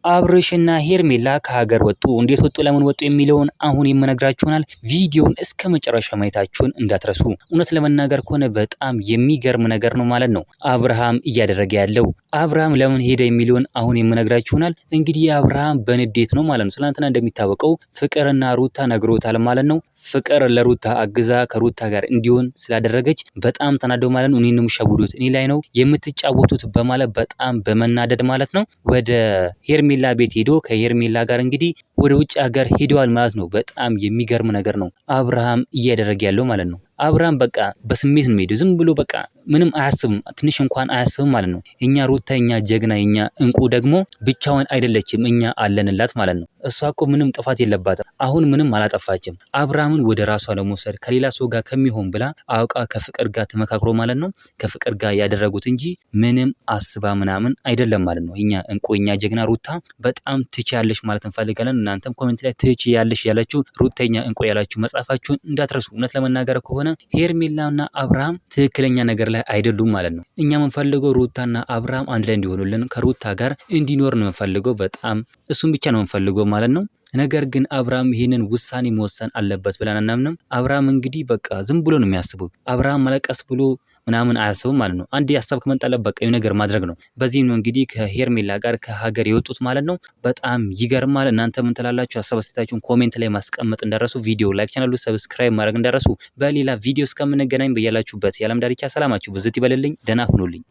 አብርሽና ሄርሜላ ከሀገር ወጡ። እንዴት ወጡ፣ ለምን ወጡ የሚለውን አሁን የምነግራችሁ ይሆናል። ቪዲዮውን እስከ መጨረሻ ማየታችሁን እንዳትረሱ። እውነት ለመናገር ከሆነ በጣም የሚገርም ነገር ነው ማለት ነው አብርሃም እያደረገ ያለው። አብርሃም ለምን ሄደ የሚለውን አሁን የምነግራችሁ ይሆናል። እንግዲህ አብርሃም በንዴት ነው ማለት ነው። ትናንትና እንደሚታወቀው ፍቅርና ሩታ ነግሮታል ማለት ነው። ፍቅር ለሩታ አግዛ ከሩታ ጋር እንዲሆን ስላደረገች በጣም ተናደው ማለት ነው። እኔን ነው የሚሸውዱት፣ እኔ ላይ ነው የምትጫወቱት በማለት በጣም በመናደድ ማለት ነው ወደ ሄርሜላ ቤት ሄዶ ከሄርሜላ ጋር እንግዲህ ወደ ውጭ ሀገር ሄደዋል ማለት ነው። በጣም የሚገርም ነገር ነው አብርሃም እያደረገ ያለው ማለት ነው። አብርሃም በቃ በስሜት ነው የሚሄደው። ዝም ብሎ በቃ ምንም አያስብም፣ ትንሽ እንኳን አያስብም ማለት ነው። እኛ ሩታ፣ እኛ ጀግና፣ እኛ እንቁ ደግሞ ብቻዋን አይደለችም፣ እኛ አለንላት ማለት ነው። እሷ እኮ ምንም ጥፋት የለባትም። አሁን ምንም አላጠፋችም። አብርሃምን ወደ ራሷ ለመውሰድ ከሌላ ሰው ጋር ከሚሆን ብላ አውቃ ከፍቅር ጋር ተመካክሮ ማለት ነው ከፍቅር ጋር ያደረጉት እንጂ ምንም አስባ ምናምን አይደለም ማለት ነው። እኛ እንቁ፣ እኛ ጀግና ሩታ በጣም ትችያለሽ ማለት እንፈልጋለን። እናንተም ኮሜንት ላይ ትችያለሽ ያላችሁ ሩተኛ እንቁ ያላችሁ መጻፋችሁን እንዳትረሱ። እውነት ለመናገር ከሆነ ሄርሜላና አብርሃም ትክክለኛ ነገር ላይ አይደሉም ማለት ነው። እኛ የምንፈልገው ሩታና አብርሃም አንድ ላይ እንዲሆኑልን ከሩታ ጋር እንዲኖር ነው የምንፈልገው። በጣም እሱን ብቻ ነው የምንፈልገው ማለት ነው። ነገር ግን አብርሃም ይሄንን ውሳኔ መወሰን አለበት ብለን አናምንም። አብርሃም እንግዲህ በቃ ዝም ብሎ ነው የሚያስበው። አብርሃም መለቀስ ብሎ ምናምን አያስብም ማለት ነው። አንዴ ያሰብ ከመጣለ በቃ ነገር ማድረግ ነው። በዚህም ነው እንግዲህ ከሄርሜላ ጋር ከሀገር የወጡት ማለት ነው። በጣም ይገርማል። እናንተ ምን ትላላችሁ? ሀሳብ አስተያየታችሁን ኮሜንት ላይ ማስቀመጥ እንዳረሱ፣ ቪዲዮ ላይክ፣ ቻናሉ ሰብስክራይብ ማድረግ እንዳረሱ። በሌላ ቪዲዮ እስከምንገናኝ በያላችሁበት የዓለም ዳርቻ ሰላማችሁ ብዝት ይበልልኝ። ደህና ሁኑልኝ።